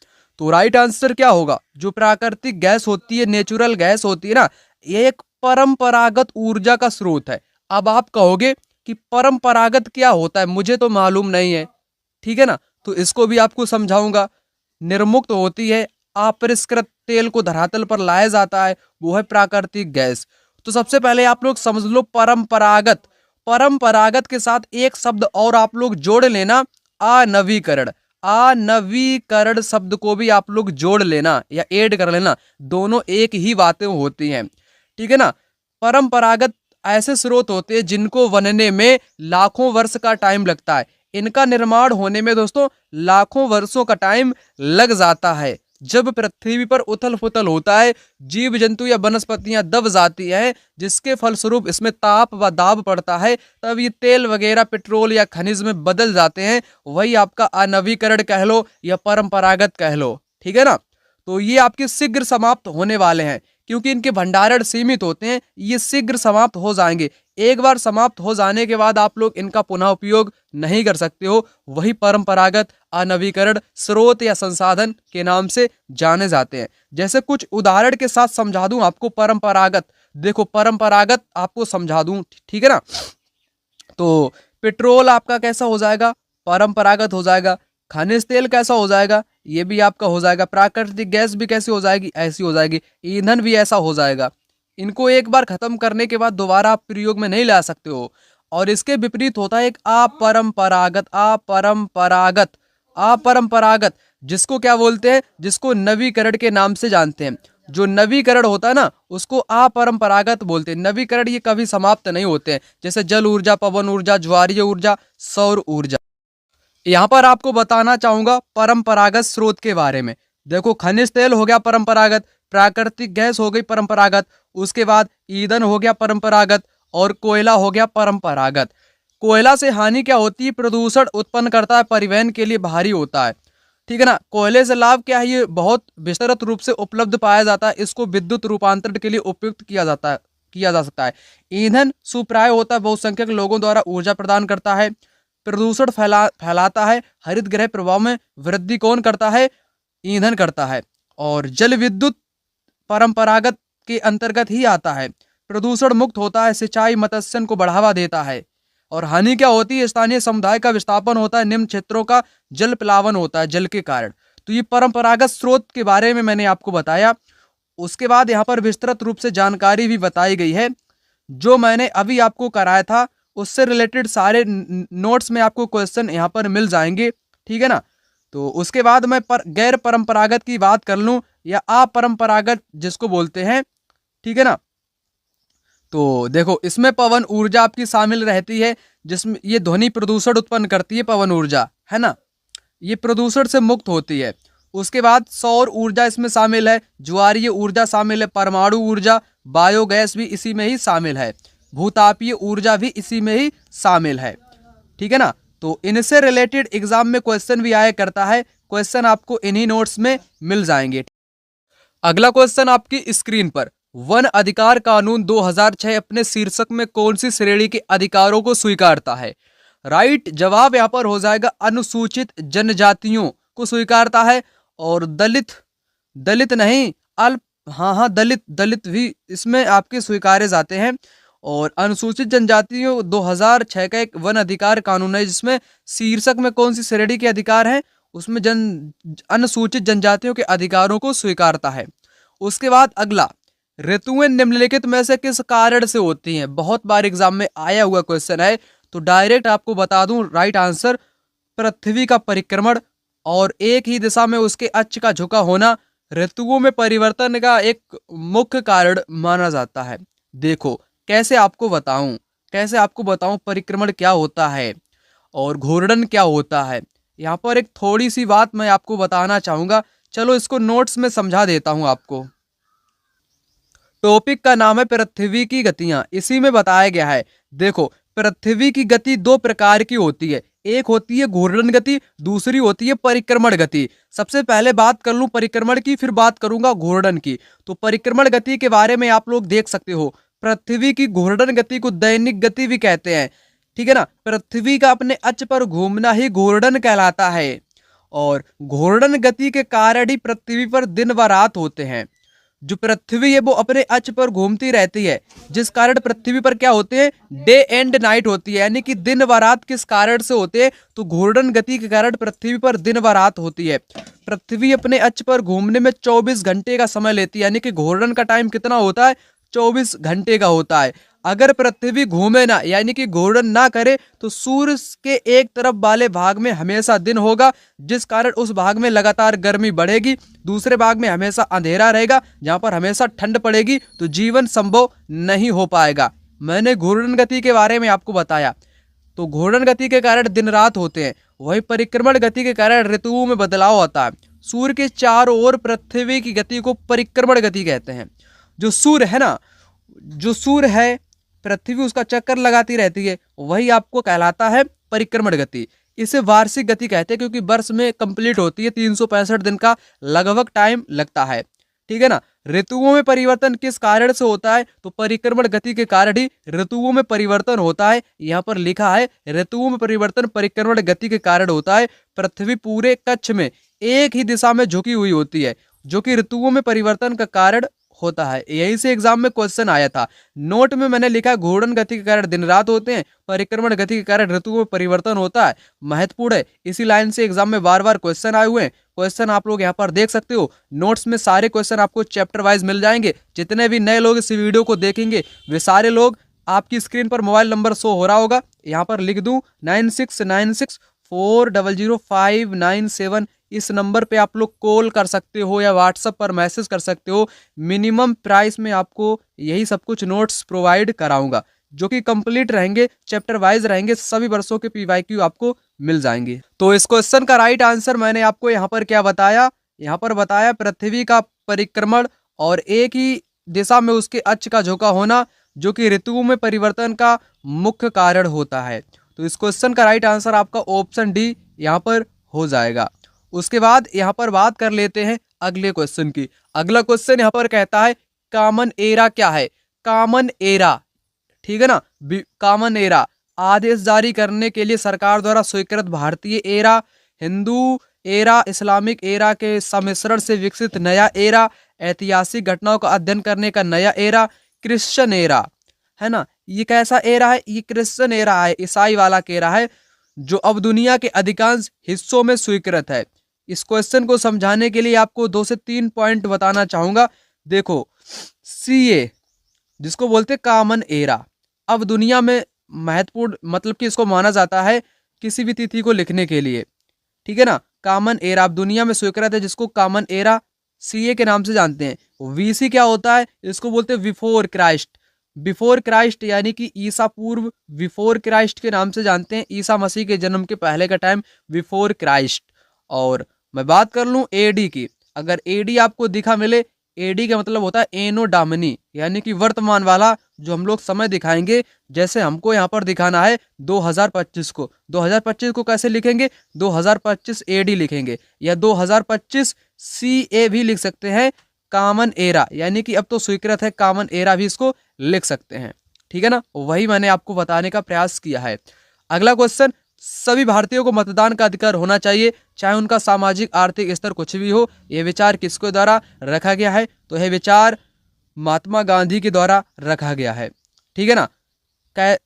तो राइट आंसर क्या होगा, जो प्राकृतिक गैस होती है, नेचुरल गैस होती है ना, ये एक परंपरागत ऊर्जा का स्रोत है। अब आप कहोगे कि परंपरागत क्या होता है, मुझे तो मालूम नहीं है, ठीक है ना, तो इसको भी आपको समझाऊंगा। निर्मुक्त होती है, अपरिष्कृत तेल को धरातल पर लाया जाता है, वो है प्राकृतिक गैस। तो सबसे पहले आप लोग समझ लो परंपरागत, परंपरागत के साथ एक शब्द और आप लोग जोड़ लेना, अनवीकरण। अनवीकरण शब्द को भी आप लोग जोड़ लेना या ऐड कर लेना, दोनों एक ही बातें होती हैं, ठीक है ना। परंपरागत ऐसे स्रोत होते हैं जिनको बनने में लाखों वर्ष का टाइम लगता है, इनका निर्माण होने में दोस्तों लाखों वर्षों का टाइम लग जाता है। जब पृथ्वी पर उथल पुथल होता है, जीव जंतु या वनस्पतियां दब जाती हैं, जिसके फलस्वरूप इसमें ताप व दाब पड़ता है, तब ये तेल वगैरह पेट्रोल या खनिज में बदल जाते हैं। वही आपका अनवीकरण कह लो या परंपरागत कह लो, ठीक है ना। तो ये आपके शीघ्र समाप्त होने वाले हैं, क्योंकि इनके भंडारण सीमित होते हैं, ये शीघ्र समाप्त हो जाएंगे। एक बार समाप्त हो जाने के बाद आप लोग इनका पुनः उपयोग नहीं कर सकते हो। वही परंपरागत अनवीकरण स्रोत या संसाधन के नाम से जाने जाते हैं। जैसे कुछ उदाहरण के साथ समझा दूं आपको परंपरागत, देखो परंपरागत आपको समझा दूं, ठीक है ना। तो पेट्रोल आपका कैसा हो जाएगा, परंपरागत हो जाएगा। खनिज तेल कैसा हो जाएगा, ये भी आपका हो जाएगा। प्राकृतिक गैस भी कैसी हो जाएगी, ऐसी हो जाएगी। ईंधन भी ऐसा हो जाएगा। इनको एक बार खत्म करने के बाद दोबारा आप प्रयोग में नहीं ला सकते हो। और इसके विपरीत होता है एक अपरंपरागत। अपरंपरागत, अपरंपरागत जिसको क्या बोलते हैं, जिसको नवीकरण के नाम से जानते हैं। जो नवीकरण होता है ना, उसको अपरंपरागत बोलते हैं। नवीकरण ये कभी समाप्त नहीं होते हैं, जैसे जल ऊर्जा, पवन ऊर्जा, ज्वारीय ऊर्जा, सौर ऊर्जा। यहाँ पर आपको बताना चाहूंगा परंपरागत स्रोत के बारे में। देखो, खनिज तेल हो गया परंपरागत, प्राकृतिक गैस हो गई परंपरागत, उसके बाद ईंधन हो गया परंपरागत, और कोयला हो गया परंपरागत। कोयला से हानि क्या होती है? प्रदूषण उत्पन्न करता है, परिवहन के लिए भारी होता है। ठीक है ना। कोयले से लाभ क्या है? ये बहुत विस्तृत रूप से उपलब्ध पाया जाता है, इसको विद्युत रूपांतरण के लिए उपयुक्त किया जा सकता है। ईंधन सुप्राय होता है, बहुसंख्यक लोगों द्वारा ऊर्जा प्रदान करता है। प्रदूषण फैलाता है, हरित गृह प्रभाव में वृद्धि कौन करता है? ईंधन करता है। और जल विद्युत परंपरागत के अंतर्गत ही आता है। प्रदूषण मुक्त होता है, सिंचाई मत्स्यन को बढ़ावा देता है। और हानि क्या होती है? स्थानीय समुदाय का विस्थापन होता है, निम्न क्षेत्रों का जल प्लावन होता है जल के कारण। तो ये परंपरागत स्रोत के बारे में मैंने आपको बताया। उसके बाद यहाँ पर विस्तृत रूप से जानकारी भी बताई गई है, जो मैंने अभी आपको कराया था उससे रिलेटेड सारे नोट्स में आपको क्वेश्चन यहाँ पर मिल जाएंगे। ठीक है ना। तो उसके बाद मैं गैर परंपरागत की बात कर लूं, या अपरंपरागत जिसको बोलते हैं। ठीक है ना। तो देखो, इसमें पवन ऊर्जा आपकी शामिल रहती है, जिसमें ये ध्वनि प्रदूषण उत्पन्न करती है, पवन ऊर्जा है ना, ये प्रदूषण से मुक्त होती है। उसके बाद सौर ऊर्जा इसमें शामिल है, ज्वारीय ऊर्जा शामिल है, परमाणु ऊर्जा, बायोगैस भी इसी में ही शामिल है, भूतापीय ऊर्जा भी इसी में ही शामिल है। ठीक है ना। तो इनसे रिलेटेड एग्जाम में क्वेश्चन भी आया करता है, क्वेश्चन आपको इन्हीं नोट्स में मिल जाएंगे। अगला क्वेश्चन आपकी स्क्रीन पर, वन अधिकार कानून 2006 अपने शीर्षक में कौन सी श्रेणी के अधिकारों को स्वीकारता है? राइट जवाब यहाँ पर हो जाएगा अनुसूचित जनजातियों को स्वीकारता है। और दलित, दलित नहीं, अल्प, हाँ दलित, दलित भी इसमें आपके स्वीकारे जाते हैं। और अनुसूचित जनजातियों 2006 का एक वन अधिकार कानून है, जिसमें शीर्षक में कौन सी श्रेणी के अधिकार हैं? उसमें अनुसूचित जनजातियों के अधिकारों को स्वीकारता है। उसके बाद अगला, ऋतुएं निम्नलिखित में से किस कारण से होती हैं? बहुत बार एग्जाम में आया हुआ क्वेश्चन है, तो डायरेक्ट आपको बता दूं राइट आंसर, पृथ्वी का परिक्रमण और एक ही दिशा में उसके अक्ष का झुका होना ऋतुओं में परिवर्तन का एक मुख्य कारण माना जाता है। देखो कैसे आपको बताऊं परिक्रमण क्या होता है और घूर्णन क्या होता है। यहाँ पर एक थोड़ी सी बात मैं आपको बताना चाहूंगा, चलो इसको नोट्स में समझा देता हूं आपको। टॉपिक का नाम है पृथ्वी की गतियां, इसी में बताया गया है। देखो, पृथ्वी की गति दो प्रकार की होती है, एक होती है घूर्णन गति, दूसरी होती है परिक्रमण गति। सबसे पहले बात कर लूं परिक्रमण की, फिर बात करूंगा घूर्णन की। तो परिक्रमण गति के बारे में आप लोग देख सकते हो, पृथ्वी की घूर्णन गति को दैनिक गति भी कहते हैं। ठीक है ना। पृथ्वी का अपने अक्ष पर घूमना ही घूर्णन कहलाता है। और घूर्णन गति के कारण ही पृथ्वी पर दिन व रात होते हैं। जो पृथ्वी है वो अपने अक्ष पर घूमती रहती है, जिस कारण पृथ्वी पर क्या होते हैं? डे एंड नाइट होती है, यानी कि दिन व रात किस कारण से होते हैं? तो घूर्णन गति के कारण पृथ्वी पर दिन व रात होती है। पृथ्वी अपने अक्ष पर घूमने में 24 घंटे का समय लेती है, यानी कि घूर्णन का टाइम कितना होता है? 24 घंटे का होता है। अगर पृथ्वी घूमे ना, यानी कि घूर्णन ना करे, तो सूर्य के एक तरफ वाले भाग में हमेशा दिन होगा, जिस कारण उस भाग में लगातार गर्मी बढ़ेगी, दूसरे भाग में हमेशा अंधेरा रहेगा, जहां पर हमेशा ठंड पड़ेगी, तो जीवन संभव नहीं हो पाएगा। मैंने घूर्णन गति के बारे में आपको बताया। तो घूर्णन गति के कारण दिन रात होते हैं, वही परिक्रमण गति के कारण ऋतुओं में बदलाव होता है। सूर्य के चारों ओर पृथ्वी की गति को परिक्रमण गति कहते हैं। जो सूर्य है ना, जो सूर्य है, पृथ्वी उसका चक्कर लगाती रहती है, वही आपको कहलाता है परिक्रमण गति। इसे वार्षिक गति कहते हैं, क्योंकि वर्ष में कंप्लीट होती है, 365 दिन का लगभग टाइम लगता है। ठीक है ना। ऋतुओं में परिवर्तन किस कारण से होता है? तो परिक्रमण गति के कारण ही ऋतुओं में परिवर्तन होता है। यहाँ पर लिखा है ऋतुओं में परिवर्तन परिक्रमण गति के कारण होता है। पृथ्वी पूरे कक्ष में एक ही दिशा में झुकी हुई होती है, जो कि ऋतुओं में परिवर्तन का कारण होता है। यही से एग्जाम में क्वेश्चन आया था। नोट में मैंने लिखा घूर्णन गति के कारण दिन रात होते हैं, परिक्रमण गति के कारण ऋतुओं में परिवर्तन होता है। महत्वपूर्ण है, इसी लाइन से एग्जाम में बार बार क्वेश्चन आए हुए हैं। क्वेश्चन आप लोग यहाँ पर देख सकते हो, नोट्स में सारे क्वेश्चन आपको चैप्टर वाइज मिल जाएंगे। जितने भी नए लोग इस वीडियो को देखेंगे, वे सारे लोग, आपकी स्क्रीन पर मोबाइल नंबर शो हो रहा होगा, यहाँ पर लिख दूं 9696400597, इस नंबर पे आप लोग कॉल कर सकते हो या व्हाट्सएप पर मैसेज कर सकते हो। मिनिमम प्राइस में आपको यही सब कुछ नोट्स प्रोवाइड कराऊंगा, जो कि कंप्लीट रहेंगे, चैप्टर वाइज रहेंगे, सभी वर्षों के पीवाईक्यू आपको मिल जाएंगे। तो इस क्वेश्चन का राइट आंसर मैंने आपको यहाँ पर क्या बताया, यहाँ पर बताया पृथ्वी का परिक्रमण और एक ही दिशा में उसके अक्ष का झुका होना जो कि ऋतुओं में परिवर्तन का मुख्य कारण होता है। तो इस क्वेश्चन का राइट आंसर आपका ऑप्शन डी यहाँ पर हो जाएगा। उसके बाद यहाँ पर बात कर लेते हैं अगले क्वेश्चन की। अगला क्वेश्चन यहाँ पर कहता है कॉमन एरा क्या है? कॉमन एरा, ठीक है ना, कॉमन एरा आदेश जारी करने के लिए सरकार द्वारा स्वीकृत भारतीय era, Hindu era, Islamic era के सम्मिश्रण से विकसित नया एरा, ऐतिहासिक घटनाओं का अध्ययन करने का नया एरा, क्रिश्चियन एरा, है ना। ये कैसा एरा है? ये क्रिश्चियन एरा है, ईसाई वाला एरा है जो अब दुनिया के अधिकांश हिस्सों में स्वीकृत है। इस क्वेश्चन को समझाने के लिए आपको 2 से 3 पॉइंट बताना चाहूंगा। देखो, सीए जिसको बोलते हैं कॉमन एरा, अब दुनिया में महत्वपूर्ण मतलब कि इसको माना जाता है किसी भी तिथि को लिखने के लिए, ठीक है ना। कॉमन एरा अब दुनिया में स्वीकृत है जिसको कॉमन एरा सीए के नाम से जानते हैं। वीसी क्या होता है? इसको बोलते हैं बिफोर क्राइस्ट। बिफोर क्राइस्ट यानी कि ईसा पूर्व, बिफोर क्राइस्ट के नाम से जानते हैं, ईसा मसीह के जन्म के पहले का टाइम बिफोर क्राइस्ट। और मैं बात कर लूं एडी की, अगर एडी आपको दिखा मिले, एडी का मतलब होता है एनो डामिनी यानी कि वर्तमान वाला जो हम लोग समय दिखाएंगे। जैसे हमको यहाँ पर दिखाना है 2025 को, 2025 को कैसे लिखेंगे? 2025 एडी लिखेंगे, या 2025 सीए भी लिख सकते हैं। कॉमन एरा यानी कि अब तो स्वीकृत है कॉमन एरा भी इसको लिख सकते हैं, ठीक है ना। वही मैंने आपको बताने का प्रयास किया है। अगला क्वेश्चन, सभी भारतीयों को मतदान का अधिकार होना चाहिए चाहे उनका सामाजिक आर्थिक स्तर कुछ भी हो। यह विचार किसके द्वारा रखा गया है? तो यह विचार महात्मा गांधी के द्वारा रखा गया है, ठीक है ना।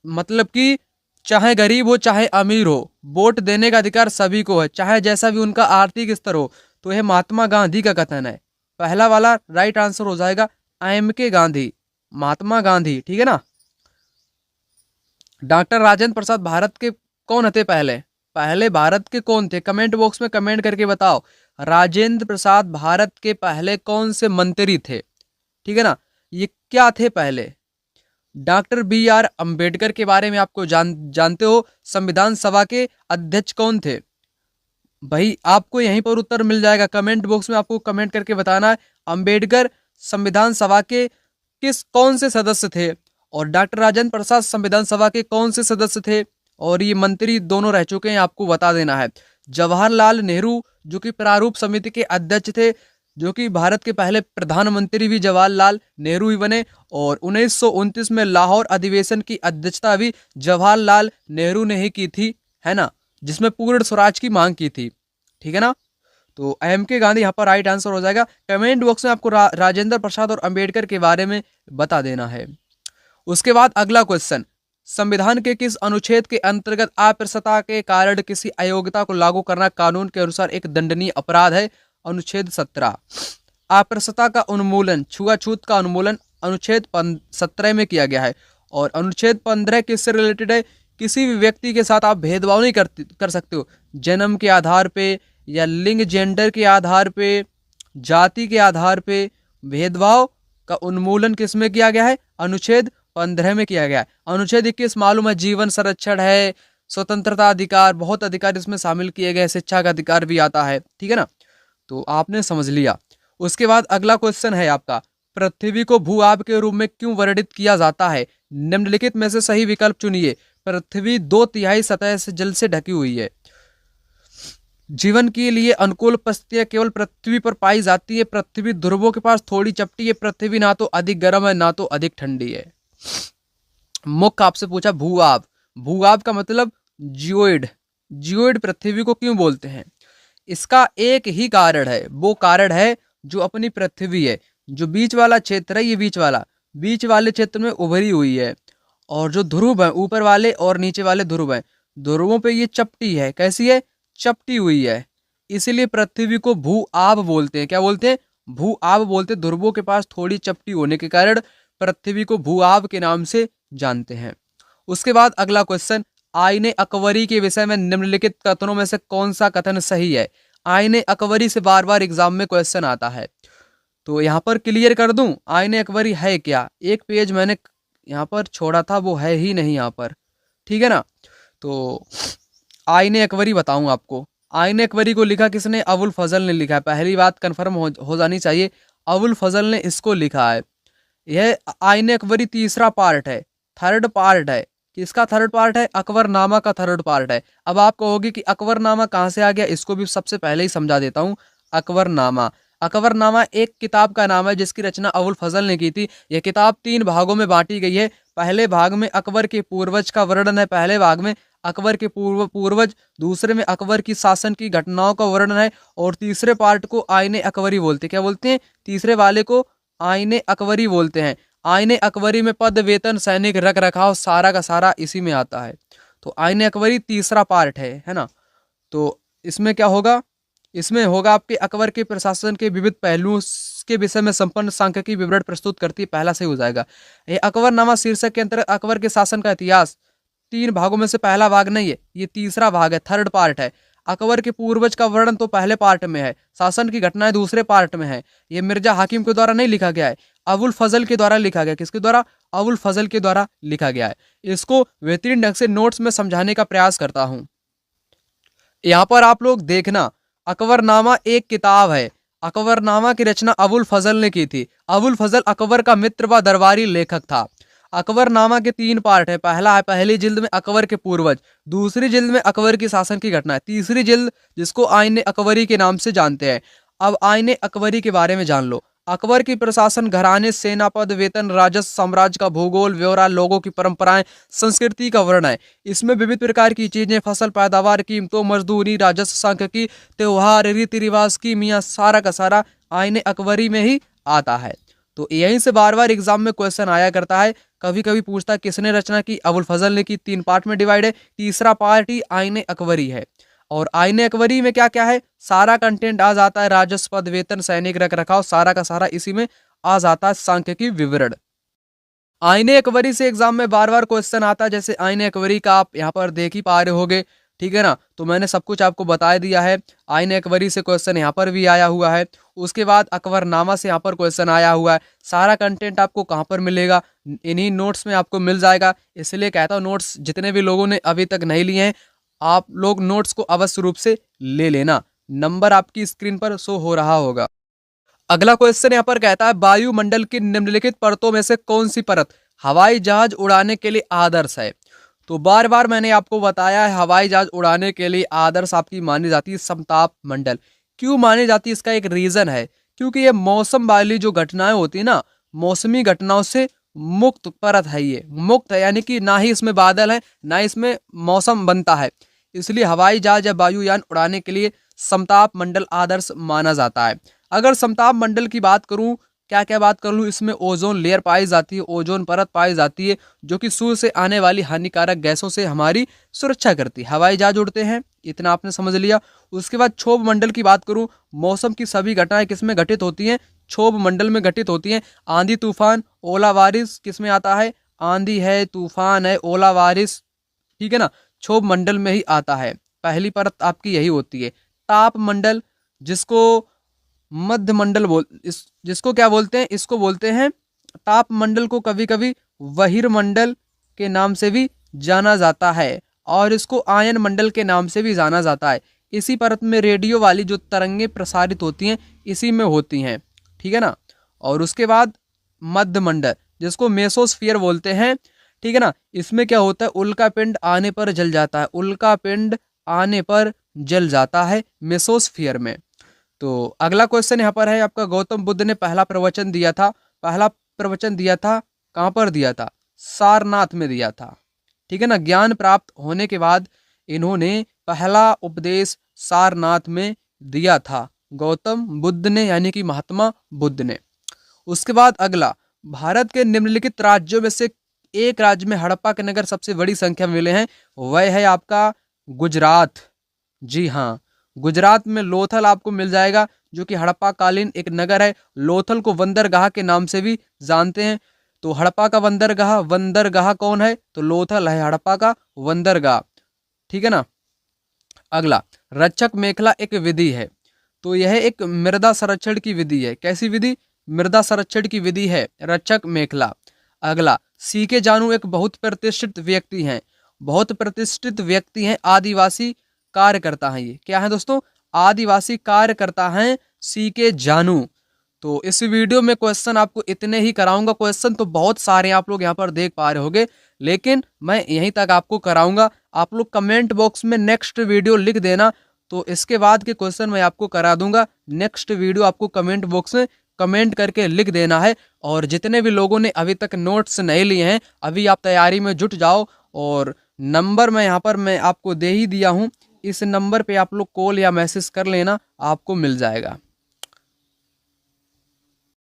मतलब कि चाहे गरीब हो चाहे अमीर हो, वोट देने का अधिकार सभी को है, चाहे जैसा भी उनका आर्थिक स्तर हो। तो यह महात्मा गांधी का कथन है। पहला वाला राइट आंसर हो जाएगा एम.के. गांधी, महात्मा गांधी, ठीक है ना। डॉक्टर राजेंद्र प्रसाद भारत के कौन थे? पहले भारत के कौन थे? कमेंट बॉक्स में कमेंट करके बताओ। राजेंद्र प्रसाद भारत के पहले कौन से मंत्री थे? ठीक है ना, ये क्या थे पहले? Doctor B R. अंबेडकर के बारे में आपको जानते हो। संविधान सभा के अध्यक्ष कौन थे? भाई आपको यहीं पर उत्तर मिल जाएगा, कमेंट बॉक्स में आपको कमेंट करके बताना है। अंबेडकर संविधान सभा के कौन से सदस्य थे, और डॉक्टर राजेंद्र प्रसाद संविधान सभा के कौन से सदस्य थे, और ये मंत्री दोनों रह चुके हैं, आपको बता देना है। जवाहरलाल नेहरू जो कि प्रारूप समिति के अध्यक्ष थे, जो कि भारत के पहले प्रधानमंत्री भी जवाहरलाल नेहरू ही बने, और 1929 में लाहौर अधिवेशन की अध्यक्षता भी जवाहरलाल नेहरू ने ही की थी, है ना, जिसमें पूर्ण स्वराज की मांग की थी, ठीक है ना। तो एम.के. गांधी यहाँ पर राइट आंसर हो जाएगा। कमेंट बॉक्स में आपको राजेंद्र प्रसाद और अंबेडकर के बारे में बता देना है। उसके बाद अगला क्वेश्चन, संविधान के किस अनुच्छेद के अंतर्गत अप्रसन्नता के कारण किसी अयोग्यता को लागू करना कानून के अनुसार एक दंडनीय अपराध है? अनुच्छेद 17। अप्रसन्नता का उन्मूलन, छुआछूत का उन्मूलन अनुच्छेद 17 में किया गया है। और अनुच्छेद 15 किससे रिलेटेड है? किसी भी व्यक्ति के साथ आप भेदभाव नहीं कर सकते हो, जन्म के आधार पे या लिंग जेंडर के आधार पे, जाति के आधार पे। भेदभाव का उन्मूलन किस में किया गया है? अनुच्छेद 15 में किया गया है। अनुच्छेद 21 मालूम है जीवन संरक्षण है, स्वतंत्रता अधिकार, बहुत अधिकार इसमें शामिल किए गए, शिक्षा का अधिकार भी आता है, ठीक है ना। तो आपने समझ लिया। उसके बाद अगला क्वेश्चन है आपका, पृथ्वी को भू आब के रूप में क्यों वर्णित किया जाता है? निम्नलिखित में से सही विकल्प चुनिए। पृथ्वी 2/3 सतह से जल से ढकी हुई है। जीवन के लिए अनुकूल परिस्थितियां केवल पृथ्वी पर पाई जाती है। पृथ्वी ध्रुवों के पास थोड़ी चपटी है। पृथ्वी ना तो अधिक गर्म है ना तो अधिक ठंडी है। मुख्य आपसे पूछा भूआब, भूआब का मतलब जियोइड। जियोइड पृथ्वी को क्यों बोलते हैं? इसका एक ही कारण है, वो कारण है जो अपनी पृथ्वी है, जो बीच वाला क्षेत्र है, ये बीच वाले क्षेत्र में उभरी हुई है, और जो ध्रुव है ऊपर वाले और नीचे वाले ध्रुव हैं, ध्रुवों पे ये चपटी है। कैसी है? चपटी हुई है। इसीलिए पृथ्वी को भू आब बोलते हैं। क्या बोलते हैं? भू आब बोलते। ध्रुवों के पास थोड़ी चपटी होने के कारण पृथ्वी को भू आब के नाम से जानते हैं। उसके बाद अगला क्वेश्चन, आईने अकबरी के विषय में निम्नलिखित कथनों में से कौन सा कथन सही है? आईने अकबरी से बार बार एग्जाम में क्वेश्चन आता है, तो यहाँ पर क्लियर कर दूं आईने अकबरी है क्या। एक पेज मैंने यहाँ पर छोड़ा था, वो है ही नहीं यहाँ पर, ठीक है ना। तो आईने अकबरी बताऊं आपको। आईने अकबरी को लिखा किसने? अबुल फजल ने लिखा है। पहली बात कंफर्म हो जानी चाहिए, अबुल फजल ने इसको लिखा है। यह आईने अकबरी तीसरा पार्ट है, थर्ड पार्ट है। किसका थर्ड पार्ट है? अकबरनामा का थर्ड पार्ट है। अब आप कहोगे कि अकबरनामा कहाँ से आ गया, इसको भी सबसे पहले ही समझा देता हूँ। अकबरनामा, अकबरनामा एक किताब का नाम है जिसकी रचना अबुल फजल ने की थी। यह किताब 3 भागों में बांटी गई है। पहले भाग में अकबर के पूर्वज का वर्णन है, पहले भाग में अकबर के पूर्वज, दूसरे में अकबर की शासन की घटनाओं का वर्णन है, और तीसरे पार्ट को आईने अकबरी बोलते हैं। क्या बोलते हैं? तीसरे वाले को आईने अकबरी बोलते हैं। आईने अकबरी में पद, वेतन, सैनिक, रख रखाव सारा का सारा इसी में आता है। तो आईने अकबरी तीसरा पार्ट है ना। तो इसमें क्या होगा? इसमें होगा आपके अकबर के प्रशासन के विविध पहलुओं के विषय में संपन्न सांख्यिकी विवरण प्रस्तुत करती है। पहला सही हो जाएगा। ये अकबरनामा शीर्षक के अंतर्गत अकबर के शासन का इतिहास 3 भागों में से पहला भाग नहीं है, ये तीसरा भाग है, थर्ड पार्ट है। अकबर के पूर्वज का वर्णन तो पहले पार्ट में है, शासन की घटनाएं दूसरे पार्ट में है। ये मिर्जा हाकिम के द्वारा नहीं लिखा गया है, अबुल फजल के द्वारा लिखा गया। किसके द्वारा? अबुल फजल के द्वारा लिखा गया है। इसको बेहतरीन ढंग से नोट्स में समझाने का प्रयास करता हूं। यहाँ पर आप लोग देखना, अकबरनामा एक किताब है। अकबरनामा की रचना अबुल फजल ने की थी। अबुल फजल अकबर का मित्र व दरबारी लेखक था। अकबरनामा के 3 पार्ट है। पहला है पहली जिल्द में अकबर के पूर्वज, दूसरी जिल्द में अकबर की शासन की घटना है, तीसरी जिल्द जिसको आईने अकबरी के नाम से जानते हैं। अब आईने अकबरी के बारे में जान लो। अकबर की प्रशासन, घराने, सेना, पद, वेतन, राजस्व, साम्राज्य का भूगोल, ब्यौरा, लोगों की परंपराएं, संस्कृति का वर्णन है। इसमें विविध प्रकार की चीजें, फसल पैदावार, कीमतों, मजदूरी, राजस्व, सांख्यिकी, त्योहार, रीति रिवाज की मियाँ सारा का सारा आईने अकबरी में ही आता है। तो यहीं से बार बार एग्जाम में क्वेश्चन आया करता है। कभी कभी पूछता है किसने रचना की? अबुल फजल ने की। 3 पार्ट में डिवाइड है, तीसरा पार्ट ही आईने अकबरी है। और आईने अकबरी में क्या क्या है? सारा कंटेंट आ जाता है, राजस्व, पद, वेतन, सैनिक, रख रखाव सारा का सारा इसी में आ जाता है, सांख्यिकी विवरण। आईने अकबरी से एग्जाम में बार बार क्वेश्चन आता है। जैसे आईने अकबरी का आप यहाँ पर देख ही पा रहे होगे, ठीक है ना। तो मैंने सब कुछ आपको बता दिया है। आईने अकबरी से क्वेश्चन यहाँ पर भी आया हुआ है। उसके बाद अकबरनामा से यहाँ पर क्वेश्चन आया हुआ है। सारा कंटेंट आपको कहाँ पर मिलेगा? इन्हीं नोट्स में आपको मिल जाएगा। इसलिए कहता हूँ नोट्स जितने भी लोगों ने अभी तक नहीं लिए हैं, आप लोग नोट्स को अवश्य रूप से ले लेना। नंबर आपकी स्क्रीन पर शो हो रहा होगा। अगला क्वेश्चन यहाँ पर कहता है, वायुमंडल की निम्नलिखित परतों में से कौन सी परत हवाई जहाज उड़ाने के लिए आदर्श है? तो बार बार मैंने आपको बताया है, हवाई जहाज उड़ाने के लिए आदर्श आपकी मानी जाती है समताप मंडल। क्यों मानी जाती है? इसका एक रीजन है, क्योंकि ये मौसम वाली जो घटनाएं होती है ना, मौसमी घटनाओं से मुक्त परत है। ये मुक्त है, यानी कि ना ही इसमें बादल है, ना ही इसमें मौसम बनता है। इसलिए हवाई जहाज या वायुयान उड़ाने के लिए समताप मंडल आदर्श माना जाता है। अगर समताप मंडल की बात करूं, क्या क्या बात कर लूँ, इसमें ओजोन लेयर पाई जाती है, ओजोन परत पाई जाती है, जो कि सूर्य से आने वाली हानिकारक गैसों से हमारी सुरक्षा करती है। हवाई जहाज उड़ते हैं, इतना आपने समझ लिया। उसके बाद क्षोभ मंडल की बात करूं, मौसम की सभी घटनाएं किसमें घटित होती हैं? क्षोभ मंडल में घटित होती हैं। आंधी तूफान, ओला बारिश किसमें आता है? आंधी है, तूफान है, ओला बारिश, ठीक है ना, क्षोभ मंडल में ही आता है। पहली परत आपकी यही होती है। ताप मंडल, जिसको मध्य मंडल जिसको क्या बोलते हैं? इसको बोलते हैं ताप मंडल को कभी कभी बहिर्मंडल के नाम से भी जाना जाता है, और इसको आयन मंडल के नाम से भी जाना जाता है। इसी परत में रेडियो वाली जो तरंगें प्रसारित होती हैं, इसी में होती हैं, ठीक है ना। और उसके बाद मध्य मंडल, जिसको मेसोस्फीयर बोलते हैं, ठीक है ना। इसमें क्या होता है? उल्का पिंड आने पर जल जाता है, उल्का पिंड आने पर जल जाता है मेसोस्फीयर में। तो अगला क्वेश्चन यहाँ पर है आपका, गौतम बुद्ध ने पहला प्रवचन दिया था, पहला प्रवचन दिया था कहाँ पर दिया था? सारनाथ में दिया था, ठीक है ना। ज्ञान प्राप्त होने के बाद इन्होंने पहला उपदेश सारनाथ में दिया था, गौतम बुद्ध ने, यानी कि महात्मा बुद्ध ने। उसके बाद अगला, भारत के निम्नलिखित राज्यों में से एक राज्य में हड़प्पा के नगर सबसे बड़ी संख्या में मिले हैं, वह है आपका गुजरात। जी हाँ, गुजरात में लोथल आपको मिल जाएगा, जो कि हड़प्पा कालीन एक नगर है। लोथल को बंदरगाह के नाम से भी जानते हैं। तो हड़प्पा का बंदरगाह, बंदरगाह कौन है? तो लोथल है हड़प्पा का बंदरगाह, ठीक है ना। अगला, रक्षक मेखला एक विधि है, तो यह एक मृदा संरक्षण की विधि है। कैसी विधि? मृदा संरक्षण की विधि है रक्षक मेखला। अगला, सीके जानू एक बहुत प्रतिष्ठित व्यक्ति हैं, बहुत प्रतिष्ठित व्यक्ति हैं, आदिवासी कार्यकर्ता हैं। ये क्या है दोस्तों? आदिवासी कार्यकर्ता हैं सीके जानू। तो इस वीडियो में क्वेश्चन आपको इतने ही कराऊंगा। क्वेश्चन तो बहुत सारे आप लोग यहाँ पर देख पा रहे होंगे, लेकिन मैं यहीं तक आपको कराऊंगा। आप लोग कमेंट बॉक्स में नेक्स्ट वीडियो लिख देना, तो इसके बाद के क्वेश्चन मैं आपको करा दूंगा। नेक्स्ट वीडियो आपको कमेंट बॉक्स में कमेंट करके लिख देना है। और जितने भी लोगों ने अभी तक नोट्स नहीं लिए हैं, अभी आप तैयारी में जुट जाओ। और नंबर मैं यहाँ पर मैं आपको दे ही दिया हूँ, इस नंबर पे आप लोग कॉल या मैसेज कर लेना, आपको मिल जाएगा।